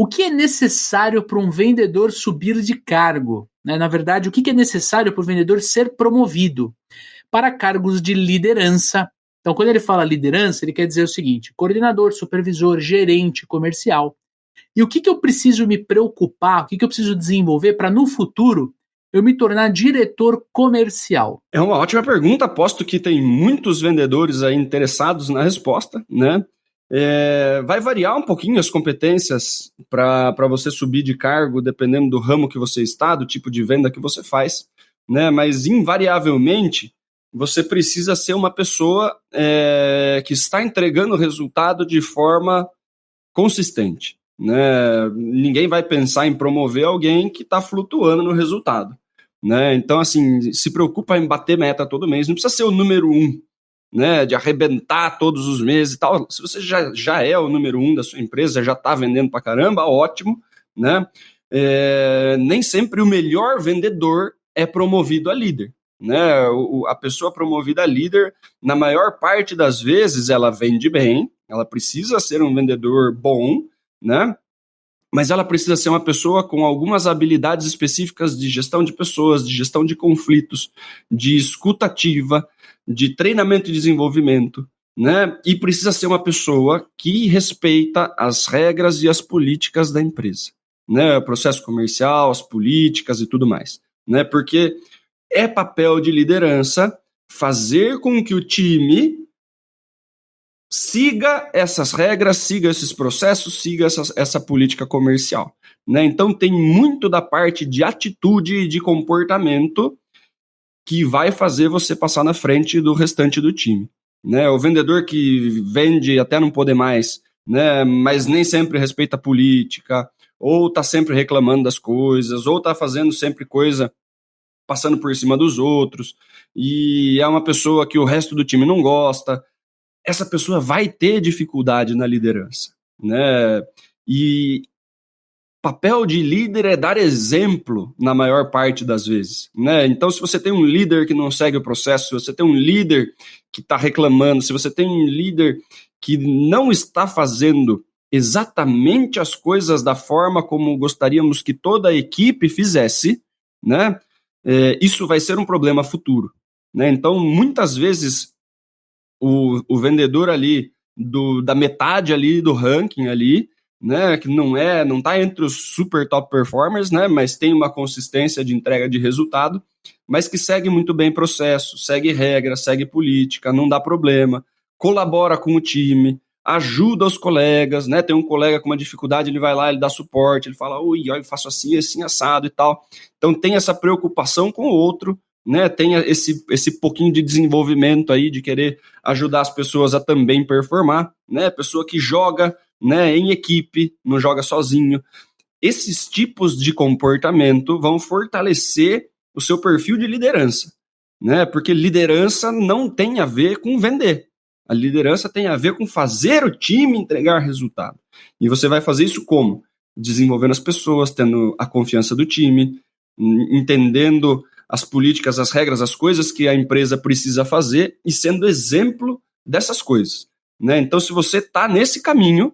O que é necessário para um vendedor subir de cargo? Né? Na verdade, o que é necessário para o vendedor ser promovido para cargos de liderança? Então, quando ele fala liderança, ele quer dizer o seguinte: coordenador, supervisor, gerente comercial. E o que eu preciso me preocupar, o que eu preciso desenvolver para no futuro eu me tornar diretor comercial? É uma ótima pergunta, aposto que tem muitos vendedores aí interessados na resposta, né? Vai variar um pouquinho as competências para você subir de cargo, dependendo do ramo que você está, do tipo de venda que você faz, né? Mas invariavelmente você precisa ser uma pessoa que está entregando resultado de forma consistente, né? Ninguém vai pensar em promover alguém que está flutuando no resultado, né? Então, assim, se preocupa em bater meta todo mês, não precisa ser o número 1, né, de arrebentar todos os meses e tal. Se você já é o número 1 da sua empresa, já está vendendo pra caramba, ótimo, né? Nem sempre o melhor vendedor é promovido a líder, né? A pessoa promovida a líder, na maior parte das vezes, ela vende bem, ela precisa ser um vendedor bom, né? Mas ela precisa ser uma pessoa com algumas habilidades específicas de gestão de pessoas, de gestão de conflitos, de escuta ativa, de treinamento e desenvolvimento, né? E precisa ser uma pessoa que respeita as regras e as políticas da empresa, né? O processo comercial, as políticas e tudo mais, né? Porque é papel de liderança fazer com que o time siga essas regras, siga esses processos, siga essa política comercial, né? Então tem muito da parte de atitude e de comportamento que vai fazer você passar na frente do restante do time, né? O vendedor que vende até não poder mais, né? Mas nem sempre respeita a política, ou tá sempre reclamando das coisas, ou tá fazendo sempre coisa passando por cima dos outros, e é uma pessoa que o resto do time não gosta. Essa pessoa vai ter dificuldade na liderança, né? E papel de líder é dar exemplo na maior parte das vezes, né? Então, se você tem um líder que não segue o processo, se você tem um líder que está reclamando, se você tem um líder que não está fazendo exatamente as coisas da forma como gostaríamos que toda a equipe fizesse, né? Isso vai ser um problema futuro, né? Então, muitas vezes o vendedor ali da metade ali do ranking ali, né, que não tá entre os super top performers, né, mas tem uma consistência de entrega de resultado, mas que segue muito bem processo, segue regra, segue política, não dá problema, colabora com o time, ajuda os colegas, né, tem um colega com uma dificuldade, ele vai lá, ele dá suporte, ele fala, ui, eu faço assim, assim, assado e tal. Então tem essa preocupação com o outro, né, tem esse pouquinho de desenvolvimento aí, de querer ajudar as pessoas a também performar, né, pessoa que joga, né, em equipe, não joga sozinho. Esses tipos de comportamento vão fortalecer o seu perfil de liderança, né, porque liderança não tem a ver com vender. A liderança tem a ver com fazer o time entregar resultado. E você vai fazer isso como? Desenvolvendo as pessoas, tendo a confiança do time, entendendo as políticas, as regras, as coisas que a empresa precisa fazer e sendo exemplo dessas coisas, né? Então, se você está nesse caminho,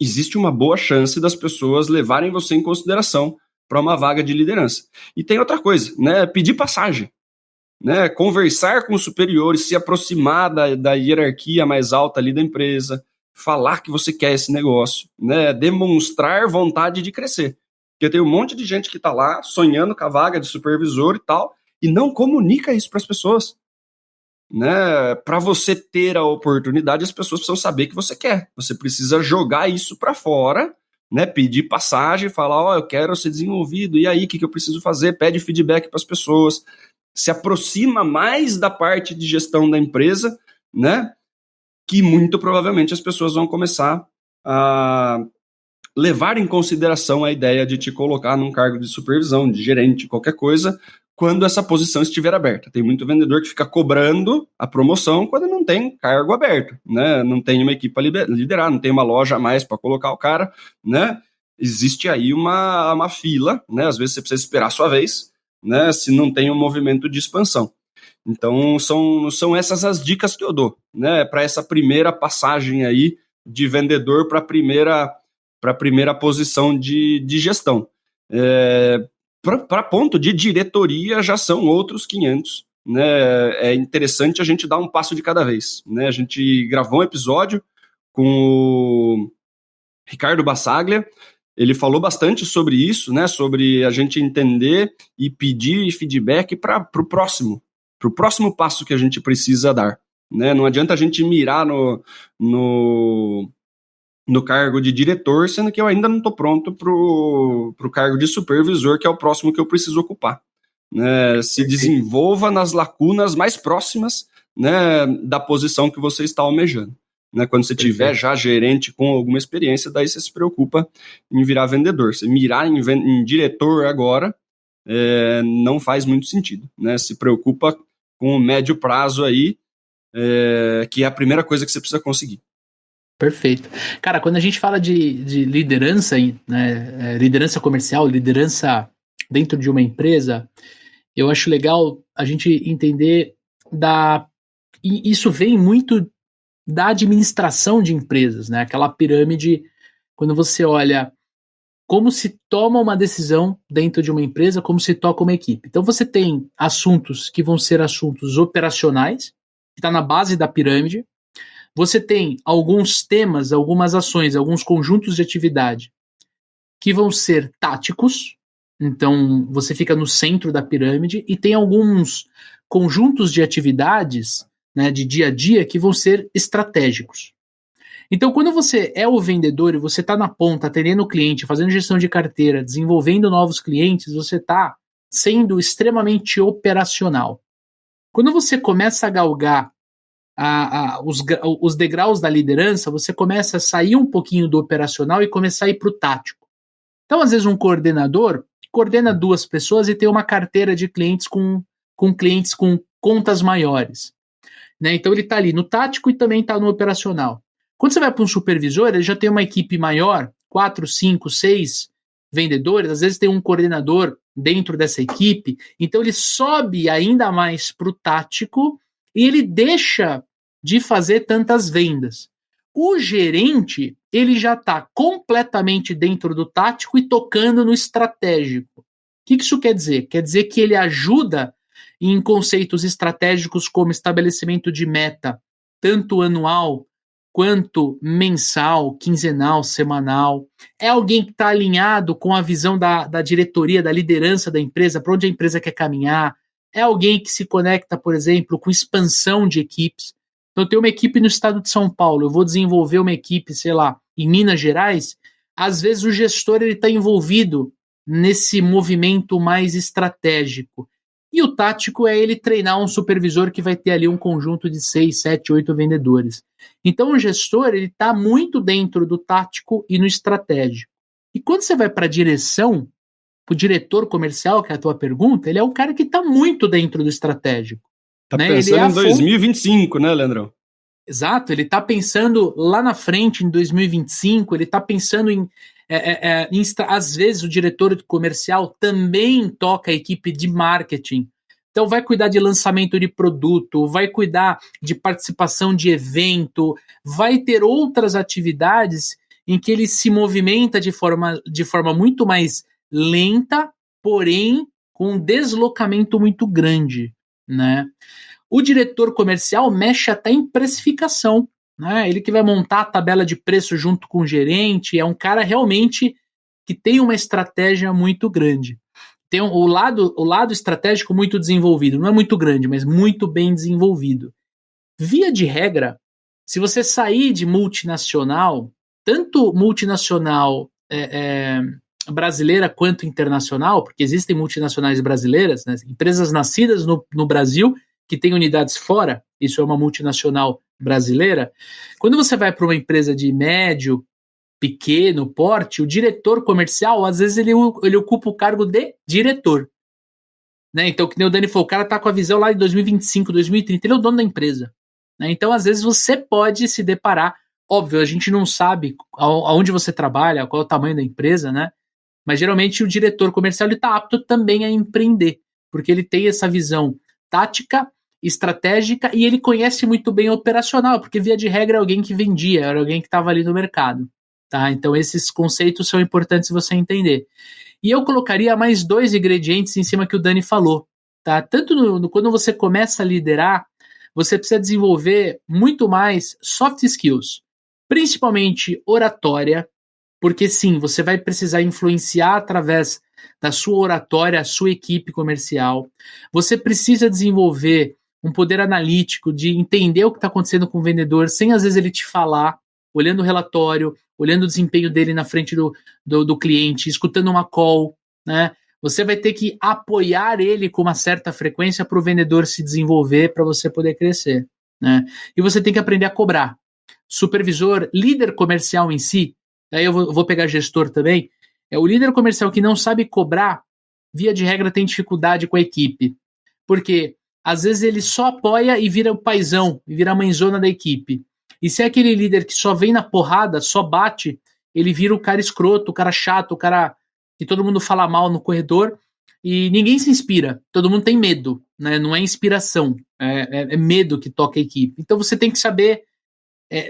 existe uma boa chance das pessoas levarem você em consideração para uma vaga de liderança. E tem outra coisa, né? Pedir passagem, né? Conversar com os superiores, se aproximar da hierarquia mais alta ali da empresa, falar que você quer esse negócio, né? Demonstrar vontade de crescer. Porque tem um monte de gente que está lá sonhando com a vaga de supervisor e tal, e não comunica isso para as pessoas, né? Para você ter a oportunidade, as pessoas precisam saber que você quer. Você precisa jogar isso para fora, né? Pedir passagem, falar, eu quero ser desenvolvido, e aí, o que eu preciso fazer? Pede feedback para as pessoas, se aproxima mais da parte de gestão da empresa, né? Que muito provavelmente as pessoas vão começar a levar em consideração a ideia de te colocar num cargo de supervisão, de gerente, qualquer coisa, quando essa posição estiver aberta. Tem muito vendedor que fica cobrando a promoção quando não tem cargo aberto, né? Não tem uma equipe para liderar, não tem uma loja a mais para colocar o cara, né? Existe aí uma fila, né? Às vezes você precisa esperar a sua vez, né? Se não tem um movimento de expansão. Então, são essas as dicas que eu dou, né? Para essa primeira passagem aí de vendedor para a primeira para a primeira posição de gestão. Para ponto de diretoria já são outros 500. Né? É interessante a gente dar um passo de cada vez. Né? A gente gravou um episódio com o Ricardo Bassaglia. Ele falou bastante sobre isso, né? Sobre a gente entender e pedir feedback para o próximo passo que a gente precisa dar. Né? Não adianta a gente mirar no cargo de diretor, sendo que eu ainda não estou pronto para o cargo de supervisor, que é o próximo que eu preciso ocupar. Né? Se desenvolva nas lacunas mais próximas, né, da posição que você está almejando. Né? Quando você tiver já gerente com alguma experiência, daí você se preocupa em virar vendedor. Se mirar em diretor agora, não faz muito sentido. Né? Se preocupa com o médio prazo aí, que é a primeira coisa que você precisa conseguir. Perfeito. Cara, quando a gente fala de liderança, né, liderança comercial, liderança dentro de uma empresa, eu acho legal a gente entender e isso vem muito da administração de empresas, né? Aquela pirâmide, quando você olha como se toma uma decisão dentro de uma empresa, como se toca uma equipe. Então você tem assuntos que vão ser assuntos operacionais, que está na base da pirâmide. Você tem alguns temas, algumas ações, alguns conjuntos de atividade que vão ser táticos, então você fica no centro da pirâmide, e tem alguns conjuntos de atividades, né, de dia a dia, que vão ser estratégicos. Então, quando você é o vendedor e você está na ponta, atendendo o cliente, fazendo gestão de carteira, desenvolvendo novos clientes, você está sendo extremamente operacional. Quando você começa a galgar os degraus da liderança, você começa a sair um pouquinho do operacional e começar a ir para o tático. Então, às vezes, um coordenador coordena 2 pessoas e tem uma carteira de clientes com clientes com contas maiores. Né? Então, ele está ali no tático e também está no operacional. Quando você vai para um supervisor, ele já tem uma equipe maior, 4, 5, 6 vendedores, às vezes tem um coordenador dentro dessa equipe, então ele sobe ainda mais para o tático e ele deixa de fazer tantas vendas. O gerente, ele já está completamente dentro do tático e tocando no estratégico. O que isso quer dizer? Quer dizer que ele ajuda em conceitos estratégicos como estabelecimento de meta, tanto anual quanto mensal, quinzenal, semanal. É alguém que está alinhado com a visão da diretoria, da liderança da empresa, para onde a empresa quer caminhar. É alguém que se conecta, por exemplo, com expansão de equipes. Então, eu tenho uma equipe no estado de São Paulo, eu vou desenvolver uma equipe, sei lá, em Minas Gerais. Às vezes o gestor está envolvido nesse movimento mais estratégico. E o tático é ele treinar um supervisor que vai ter ali um conjunto de 6, 7, 8 vendedores. Então o gestor ele está muito dentro do tático e no estratégico. E quando você vai para a direção, para o diretor comercial, que é a tua pergunta, ele é o cara que está muito dentro do estratégico. Tá, né? Pensando em 2025, né, Leandrão? Exato, ele está pensando lá na frente, em 2025, ele está pensando em às vezes o diretor comercial também toca a equipe de marketing. Então vai cuidar de lançamento de produto, vai cuidar de participação de evento, vai ter outras atividades em que ele se movimenta de forma muito mais lenta, porém com um deslocamento muito grande, né? O diretor comercial mexe até em precificação, né? Ele que vai montar a tabela de preço junto com o gerente, é um cara realmente que tem uma estratégia muito grande. Tem o lado estratégico muito desenvolvido, não é muito grande, mas muito bem desenvolvido. Via de regra, se você sair de multinacional, tanto multinacional brasileira quanto internacional, porque existem multinacionais brasileiras, né? Empresas nascidas no Brasil que têm unidades fora, isso é uma multinacional brasileira. Quando você vai para uma empresa de médio, pequeno porte, o diretor comercial, às vezes ele ocupa o cargo de diretor. Né? Então, que nem o Dani falou, o cara está com a visão lá de 2025, 2030, ele é o dono da empresa. Né? Então, às vezes você pode se deparar, óbvio, a gente não sabe aonde você trabalha, qual é o tamanho da empresa, né? Mas geralmente o diretor comercial está apto também a empreender, porque ele tem essa visão tática, estratégica, e ele conhece muito bem o operacional, porque via de regra é alguém que vendia, era alguém que estava ali no mercado. tá? Então esses conceitos são importantes você entender. E eu colocaria mais 2 ingredientes em cima que o Dani falou, tá? Tanto quando você começa a liderar, você precisa desenvolver muito mais soft skills, principalmente oratória, porque sim, você vai precisar influenciar através da sua oratória a sua equipe comercial. Você precisa desenvolver um poder analítico de entender o que está acontecendo com o vendedor, sem às vezes ele te falar, olhando o relatório, olhando o desempenho dele na frente do cliente, escutando uma call, né? Você vai ter que apoiar ele com uma certa frequência para o vendedor se desenvolver, para você poder crescer, né? E você tem que aprender a cobrar. Supervisor, líder comercial em si, aí eu vou pegar gestor também, o líder comercial que não sabe cobrar, via de regra tem dificuldade com a equipe. Porque às vezes ele só apoia e vira o paizão, e vira a mãezona da equipe. E se é aquele líder que só vem na porrada, só bate, ele vira o cara escroto, o cara chato, o cara que todo mundo fala mal no corredor e ninguém se inspira. Todo mundo tem medo, né? Não é inspiração, é medo que toca a equipe. Então você tem que saber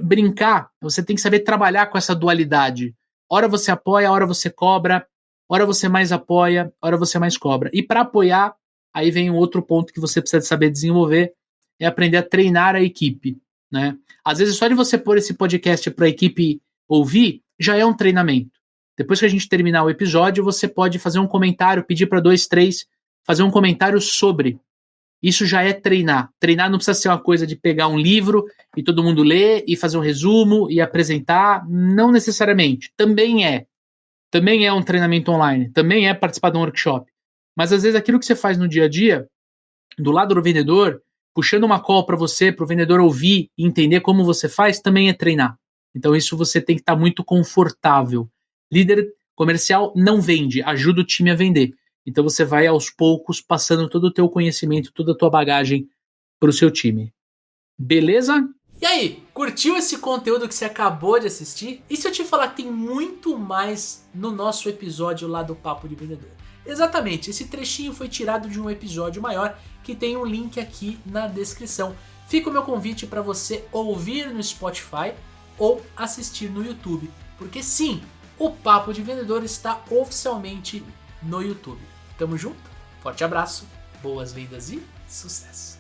brincar, você tem que saber trabalhar com essa dualidade. Hora você apoia, hora você cobra, hora você mais apoia, hora você mais cobra. E para apoiar, aí vem um outro ponto que você precisa saber desenvolver, é aprender a treinar a equipe, né? Às vezes só de você pôr esse podcast para a equipe ouvir, já é um treinamento. Depois que a gente terminar o episódio, você pode fazer um comentário, pedir para 2, 3, fazer um comentário sobre. Isso já é treinar. Treinar não precisa ser uma coisa de pegar um livro e todo mundo ler e fazer um resumo e apresentar. Não necessariamente. Também é um treinamento online. Também é participar de um workshop. Mas às vezes aquilo que você faz no dia a dia, do lado do vendedor, puxando uma call para você, para o vendedor ouvir e entender como você faz, também é treinar. Então isso você tem que estar muito confortável. Líder comercial não vende, ajuda o time a vender. Então você vai aos poucos passando todo o teu conhecimento, toda a tua bagagem para o seu time. Beleza? E aí, curtiu esse conteúdo que você acabou de assistir? E se eu te falar que tem muito mais no nosso episódio lá do Papo de Vendedor? Exatamente, esse trechinho foi tirado de um episódio maior que tem um link aqui na descrição. Fica o meu convite para você ouvir no Spotify ou assistir no YouTube. Porque sim, o Papo de Vendedor está oficialmente no YouTube. Tamo junto, forte abraço, boas vendas e sucesso!